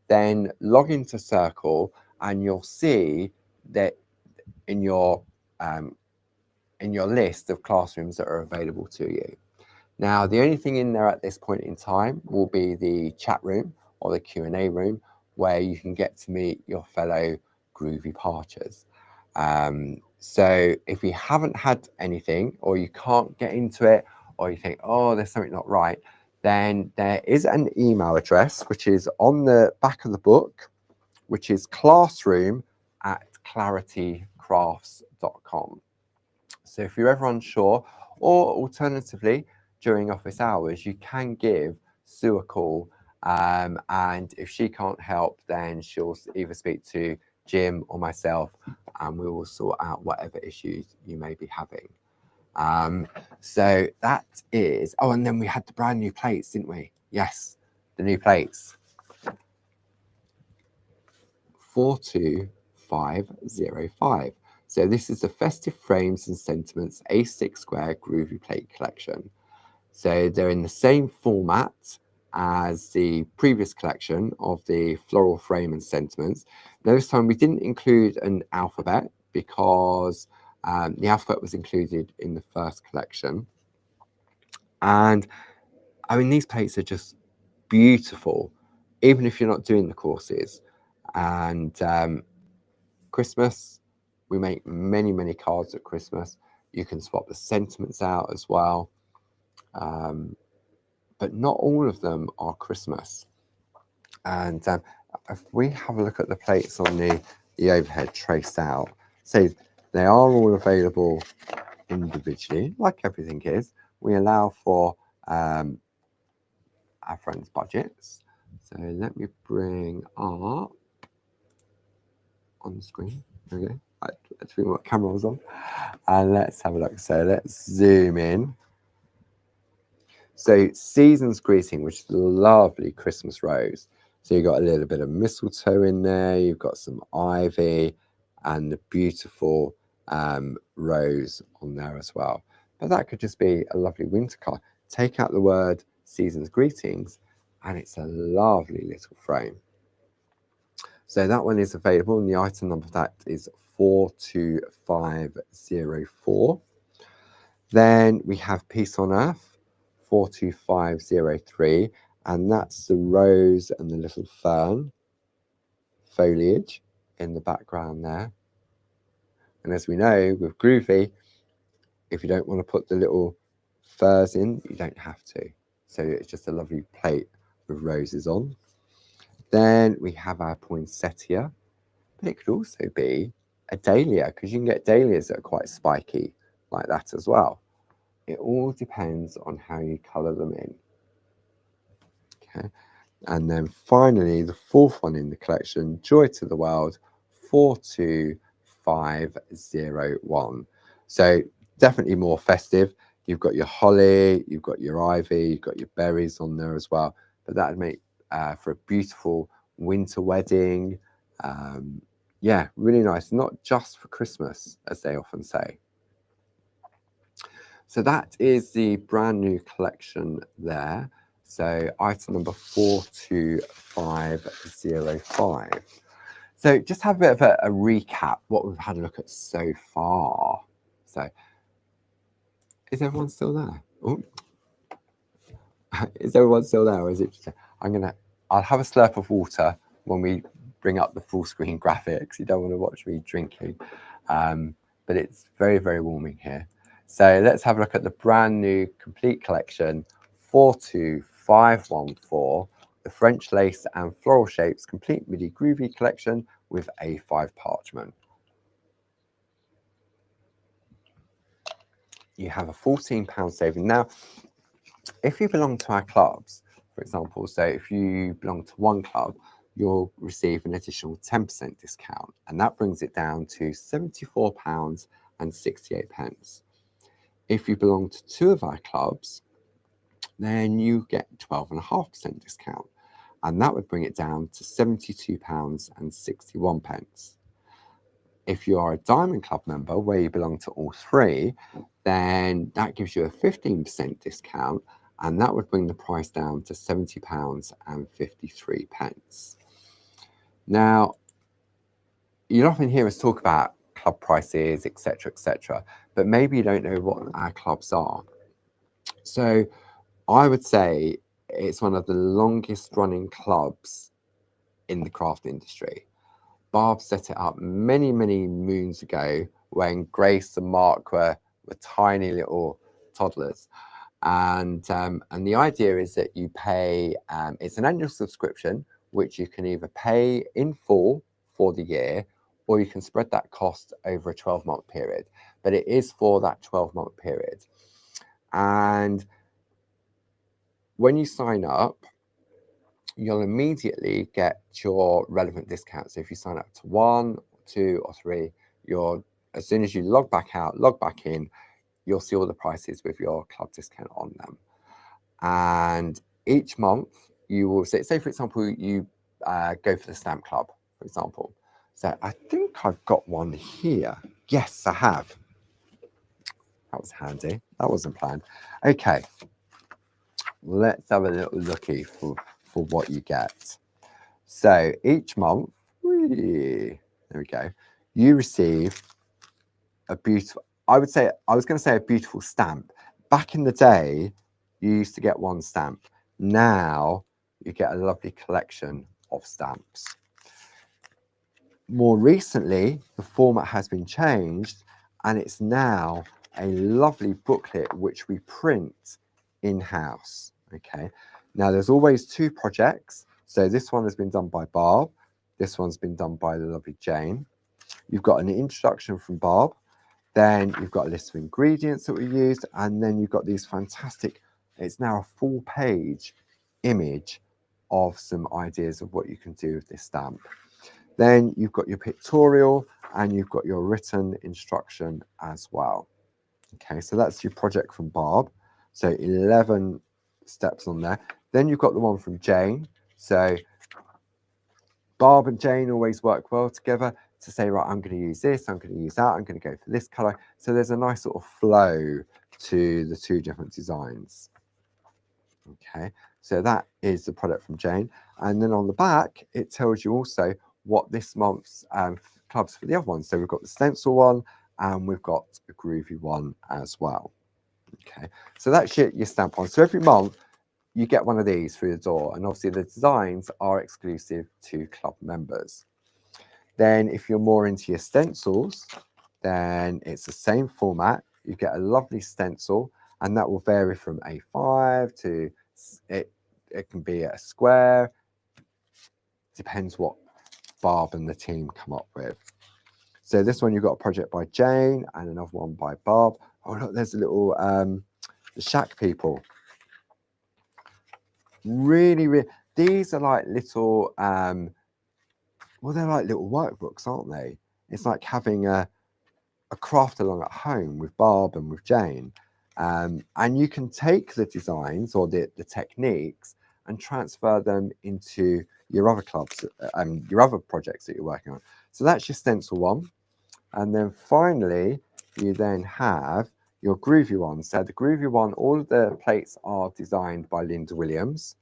then log into Circle and you'll see that in your list of classrooms that are available to you. Now, the only thing in there at this point in time will be the chat room or the Q&A room where you can get to meet your fellow Groovi Parchers. So if you haven't had anything or you can't get into it or you think, oh, there's something not right, then there is an email address which is on the back of the book, which is classroom@claritycrafts.com. So if you're ever unsure, or alternatively, during office hours, you can give Sue a call And if she can't help, then she'll either speak to Jim or myself, and we will sort out whatever issues you may be having. So that is, oh, and then we had the brand new plates, didn't we? Yes, the new plates. 42505. So this is the Festive Frames and Sentiments A6 Square Groovi Plate Collection. So they're in the same format as the previous collection of the floral frame and sentiments. Now this time we didn't include an alphabet because the alphabet was included in the first collection. And I mean, these plates are just beautiful, even if you're not doing the courses. And Christmas, we make many cards at Christmas. You can swap the sentiments out as well. But not all of them are Christmas. And if we have a look at the plates on the overhead traced out, so they are all available individually, like everything is. We allow for our friends' budgets. So let me bring up on the screen. There we go. Let's bring what camera was on. And let's have a look. So let's zoom in. So Season's Greeting, which is a lovely Christmas rose. So you've got a little bit of mistletoe in there. You've got some ivy and the beautiful rose on there as well. But that could just be a lovely winter card. Take out the word Season's Greetings and it's a lovely little frame. So that one is available and the item number for that is 42504. Then we have Peace on Earth, 42503, and that's the rose and the little fern foliage in the background there. And as we know with Groovi, if you don't want to put the little furs in, you don't have to. So it's just a lovely plate with roses on. Then we have our poinsettia, but it could also be a dahlia because you can get dahlias that are quite spiky like that as well. It all depends on how you colour them in. Okay, and then finally the fourth one in the collection, Joy to the World, 42501. So definitely more festive. You've got your holly, you've got your ivy, you've got your berries on there as well. But that would make for a beautiful winter wedding. Yeah, really nice. Not just for Christmas, as they often say. So that is the brand new collection there. So item number 42505. So just have a bit of a recap what we've had a look at so far. So is everyone still there? Ooh. Is everyone still there, or is it just I'll have a slurp of water when we bring up the full screen graphics. You don't want to watch me drinking, but it's very warming here. So let's have a look at the brand new complete collection, 42514, the French lace and floral shapes complete Midi Groovi collection with A5 parchment. You have a £14 saving. Now, if you belong to our clubs, for example, so if you belong to one club, you'll receive an additional 10% discount, and that brings it down to £74.68. If you belong to two of our clubs, then you get 12.5% discount, and that would bring it down to £72.61. If you are a Diamond Club member where you belong to all three, then that gives you a 15% discount, and that would bring the price down to £70.53. Now, you'll often hear us talk about club prices, etc., but maybe you don't know what our clubs are. So I would say it's one of the longest running clubs in the craft industry. Barb set it up many moons ago when Grace and Mark were tiny little toddlers. And the idea is that you pay, it's an annual subscription, which you can either pay in full for the year, or you can spread that cost over a 12-month period. But it is for that 12-month period. And when you sign up, you'll immediately get your relevant discounts. So if you sign up to 1, 2, or 3, as soon as you log back out, log back in, you'll see all the prices with your club discount on them. And each month you will say for example, you go for the stamp club, for example. So I think I've got one here. Yes, I have. That was handy. That wasn't planned. Okay, let's have a little looky for what you get. So each month, there we go, you receive a beautiful, I was going to say a beautiful stamp. Back in the day, you used to get one stamp. Now you get a lovely collection of stamps. More recently, the format has been changed, and it's now a lovely booklet which we print in-house. Okay, now there's always 2 projects. So this one has been done by Barb. This one's been done by the lovely Jane. You've got an introduction from Barb. Then you've got a list of ingredients that we used, and then you've got these fantastic, it's now a full-page image of some ideas of what you can do with this stamp. Then you've got your pictorial, and you've got your written instruction as well. Okay, so that's your project from Barb. So 11 steps on there. Then you've got the one from Jane. So Barb and Jane always work well together to say, right, I'm going to use this, I'm going to use that, I'm going to go for this colour. So there's a nice sort of flow to the 2 different designs. Okay, so that is the product from Jane. And then on the back, it tells you also what this month's clubs for the other ones. So we've got the stencil one, and we've got a groovy one as well. Okay, so that's your stamp one. So every month, you get one of these through the door, and obviously the designs are exclusive to club members. Then if you're more into your stencils, then it's the same format. You get a lovely stencil, and that will vary from A5 to, it can be a square. Depends what Barb and the team come up with. So this one, you've got a project by Jane and another one by Barb. Oh look, there's a little the shack people. Really, these are like little well, they're like little workbooks, aren't they? It's like having a craft along at home with Barb and with Jane. And you can take the designs or the techniques and transfer them into your other clubs and your other projects that you're working on. So that's your stencil one. And then finally, you then have your groovy one. So the groovy one, all of the plates are designed by Linda Williams.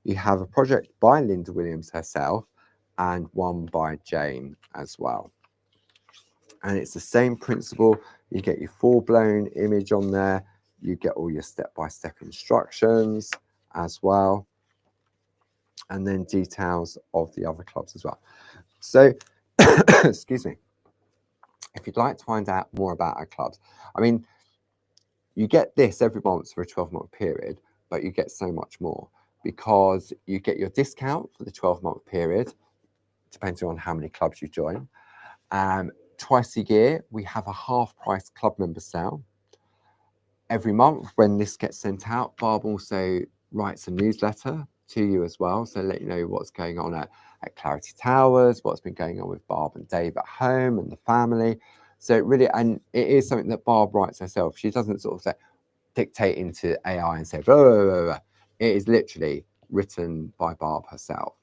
You have a project by Linda Williams herself and one by Jane as well. And it's the same principle. You get your full-blown image on there. You get all your step-by-step instructions as well. And then details of the other clubs as well. So, excuse me. If you'd like to find out more about our clubs, I mean, you get this every month for a 12-month period, but you get so much more because you get your discount for the 12-month period, depending on how many clubs you join. Twice a year, we have a half-price club member sale. Every month, when this gets sent out, Barb also writes a newsletter to you as well, so let you know what's going on at Clarity Towers, what's been going on with Barb and Dave at home and the family. So it really, and it is something that Barb writes herself. She doesn't sort of say, dictate into AI and say, blah, blah, blah, blah. It is literally written by Barb herself.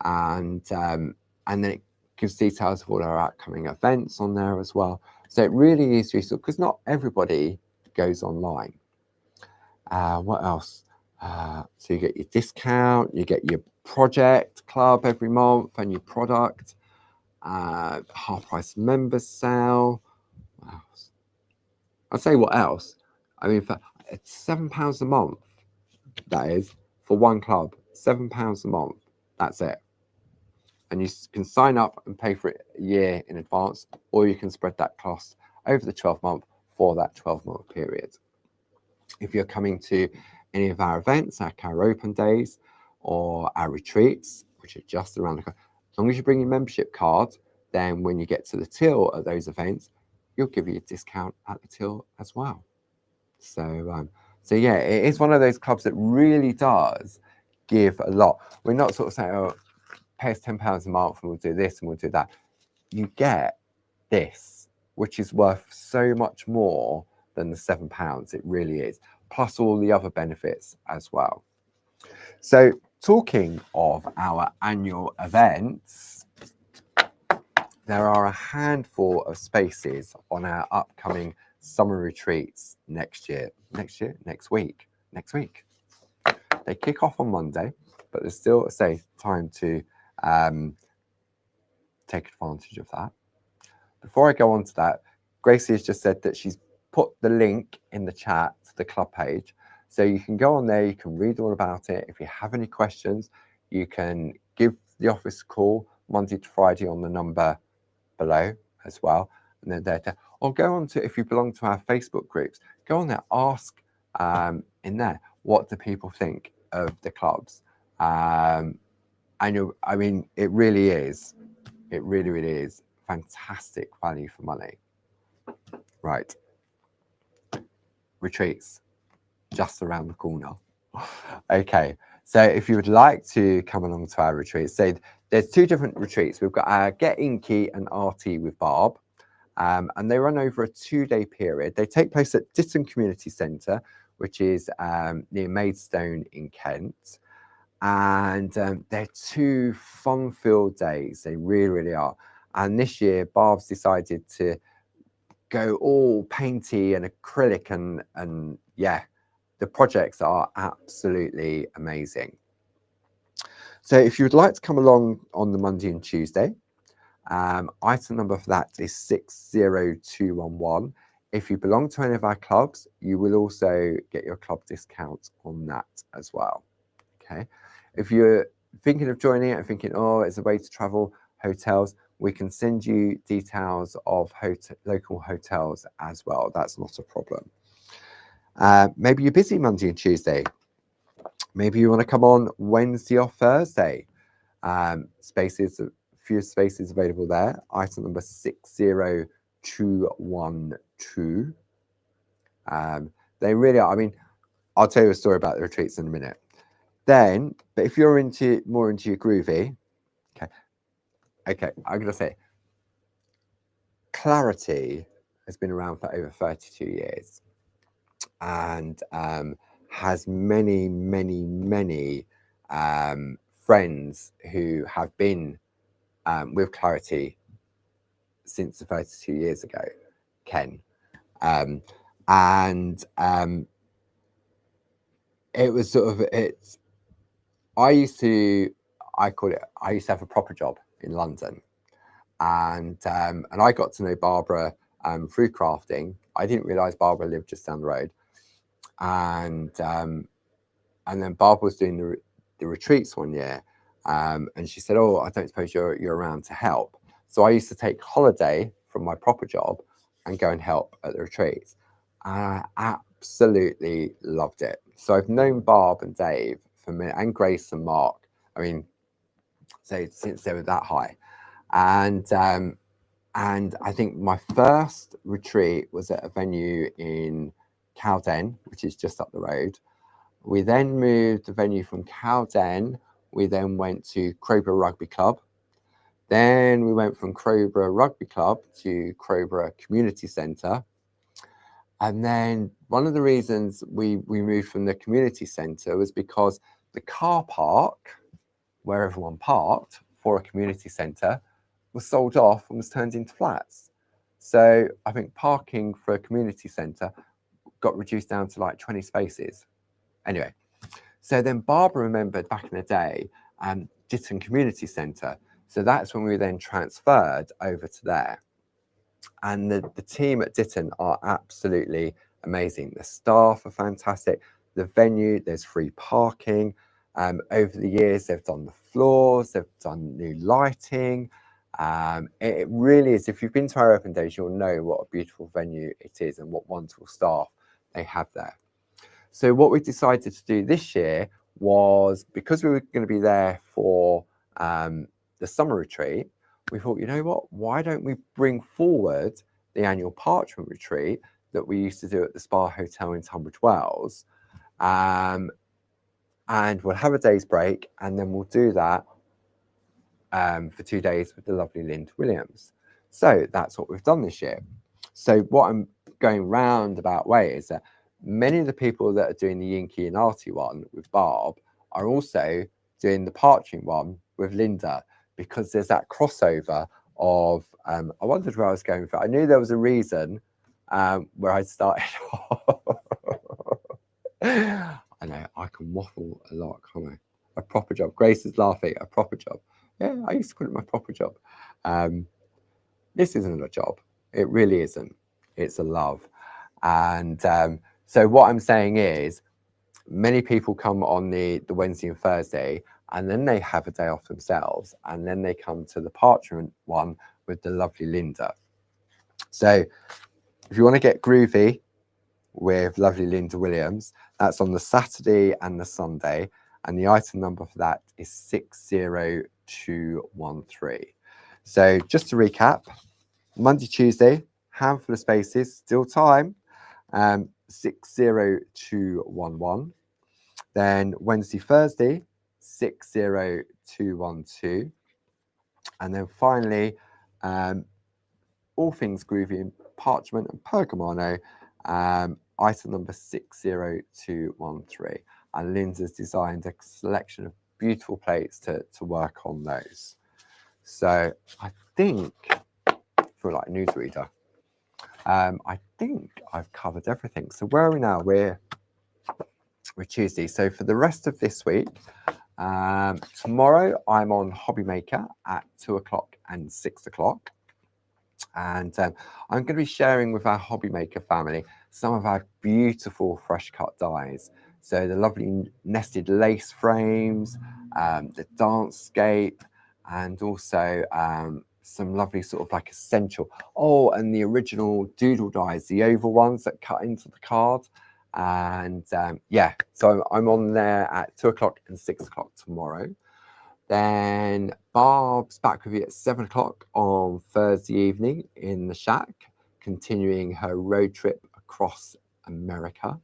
And then it gives details of all our upcoming events on there as well. So it really is useful because not everybody goes online. What else? So you get your discount, you get your project club every month and your product, half price member sale. What else? I'll say what else. I mean, for it's £7 a month, that is, for one club, £7 a month, that's it. And you can sign up and pay for it a year in advance, or you can spread that cost over the 12-month for that 12-month period. If you're coming to any of our events, our open days, or our retreats, which are just around the corner, as long as you bring your membership card, then when you get to the till at those events, you'll give you a discount at the till as well. So yeah, it is one of those clubs that really does give a lot. We're not sort of saying, oh, pay us £10 a month and we'll do this and we'll do that. You get this, which is worth so much more than the £7. It really is. Plus all the other benefits as well. So talking of our annual events, there are a handful of spaces on our upcoming summer retreats next week. They kick off on Monday, but there's still a safe time to take advantage of that. Before I go on to that, Gracie has just said that she's put the link in the chat to the club page. So you can go on there, you can read all about it. If you have any questions, you can give the office a call Monday to Friday on the number below as well. And then there, or go on to, if you belong to our Facebook groups, go on there, ask in there, what do people think of the clubs? And I mean, it really is fantastic value for money. Right. Retreats, just around the corner. Okay, so if you would like to come along to our retreats, so there's two different retreats. We've got our Get Inky and RT with Barb, and they run over a 2-day period. They take place at Ditton Community Centre, which is near Maidstone in Kent. And they're two fun-filled days. They really, really are. And this year, Barb's decided to go all painty and acrylic, and yeah, the projects are absolutely amazing. So if you would like to come along on the Monday and Tuesday, item number for that is 60211. If you belong to any of our clubs, you will also get your club discount on that as well. Okay. If you're thinking of joining it and thinking, oh, it's a way to travel, hotels, we can send you details of local hotels as well. That's not a problem. Maybe you're busy Monday and Tuesday. Maybe you want to come on Wednesday or Thursday. Few spaces available there. Item number 60212. They really are. I mean, I'll tell you a story about the retreats in a minute. Then, but if you're more into your groovy, okay, I'm gonna say Clarity has been around for over 32 years and has many friends who have been with Clarity since 32 years ago, Ken. It was sort of, I used to have a proper job in London, and I got to know Barbara through crafting. I didn't realise Barbara lived just down the road, and then Barbara was doing the retreats one year, and she said, "Oh, I don't suppose you're around to help." So I used to take holiday from my proper job and go and help at the retreats. I absolutely loved it. So I've known Barb and Dave for me, and Grace and Mark. I mean, so since they were that high, and I think my first retreat was at a venue in Cowden, which is just up the road. We then moved the venue from Cowden. We then went to Crowborough Rugby Club. Then we went from Crowborough Rugby Club to Crowborough Community Centre. And then one of the reasons we moved from the community centre was because the car park where everyone parked for a community centre was sold off and was turned into flats. So I think parking for a community centre got reduced down to like 20 spaces. Anyway, so then Barbara remembered back in the day, Ditton Community Centre. So that's when we then transferred over to there. And the team at Ditton are absolutely amazing. The staff are fantastic. The venue, there's free parking. Over the years, they've done the floors, they've done new lighting. It really is, if you've been to our open days, you'll know what a beautiful venue it is and what wonderful staff they have there. So what we decided to do this year was, because we were going to be there for the summer retreat, we thought, you know what, why don't we bring forward the annual Parchment retreat that we used to do at the Spa Hotel in Tunbridge Wells, and and we'll have a day's break, and then we'll do that for 2 days with the lovely Linda Williams. So that's what we've done this year. So what I'm going roundabout way is that many of the people that are doing the Yinky and Arty one with Barb are also doing the Parchment one with Linda, because there's that crossover of, I wondered where I was going for. I knew there was a reason where I started. I know, I can waffle a lot, can't I? A proper job. Grace is laughing, a proper job. Yeah, I used to call it my proper job. This isn't a job. It really isn't. It's a love. And so what I'm saying is, many people come on the Wednesday and Thursday, and then they have a day off themselves, and then they come to the Parchment one with the lovely Linda. So if you want to get groovy with lovely Linda Williams, that's on the Saturday and the Sunday, and the item number for that is 60213. So just to recap, Monday, Tuesday, handful of spaces, still time, 60211. Then Wednesday, Thursday, 60212. And then finally, all things groovy in Parchment and Pergamano, item number 60213. And Linda's designed a selection of beautiful plates to work on those. So I think, I feel like a newsreader. I think I've covered everything. So where are we now? We're Tuesday. So for the rest of this week, tomorrow I'm on Hobby Maker at 2 o'clock and 6 o'clock. And I'm going to be sharing with our Hobby Maker family some of our beautiful fresh cut dies. So the lovely nested lace frames, the Dancescape, and also some lovely sort of like essential. Oh, and the original doodle dies, the oval ones that cut into the card. And yeah, so I'm on there at 2 o'clock and 6 o'clock tomorrow. Then Barb's back with you at 7 o'clock on Thursday evening in the shack, continuing her road trip across America.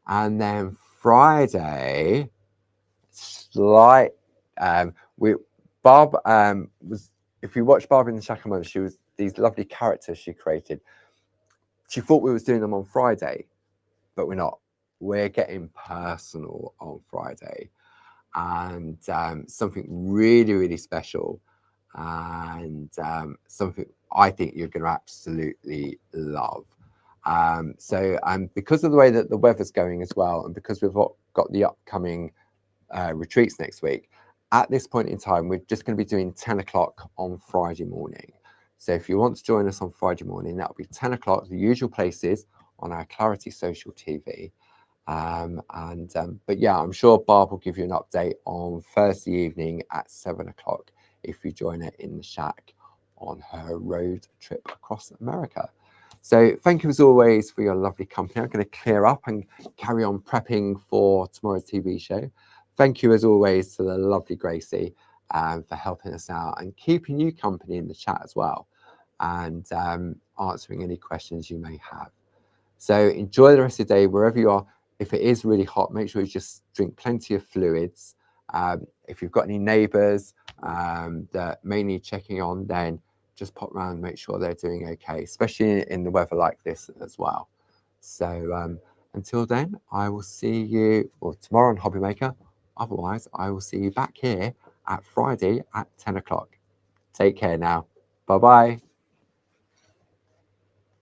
And then Friday, Barb was, if you watch Barb in the shack a moment, she was these lovely characters she created. She thought we was doing them on Friday, but we're not. We're getting personal on Friday. And something really, really special, and something I think you're going to absolutely love. So because of the way that the weather's going as well, and because we've got the upcoming retreats next week, at this point in time, we're just going to be doing 10 o'clock on Friday morning. So if you want to join us on Friday morning, that'll be 10 o'clock, the usual places on our Clarity Social TV. But yeah, I'm sure Barb will give you an update on Thursday evening at 7 o'clock if you join her in the shack on her road trip across America. So thank you as always for your lovely company. I'm going to clear up and carry on prepping for tomorrow's TV show. Thank you as always to the lovely Gracie for helping us out and keeping you company in the chat as well, and answering any questions you may have. So enjoy the rest of the day wherever you are. If it is really hot, make sure you just drink plenty of fluids. If you've got any neighbours that may need checking on, then just pop around and make sure they're doing okay, especially in the weather like this as well. So until then, I will see you tomorrow on Hobby Maker. Otherwise, I will see you back here at Friday at 10 o'clock. Take care now. Bye-bye.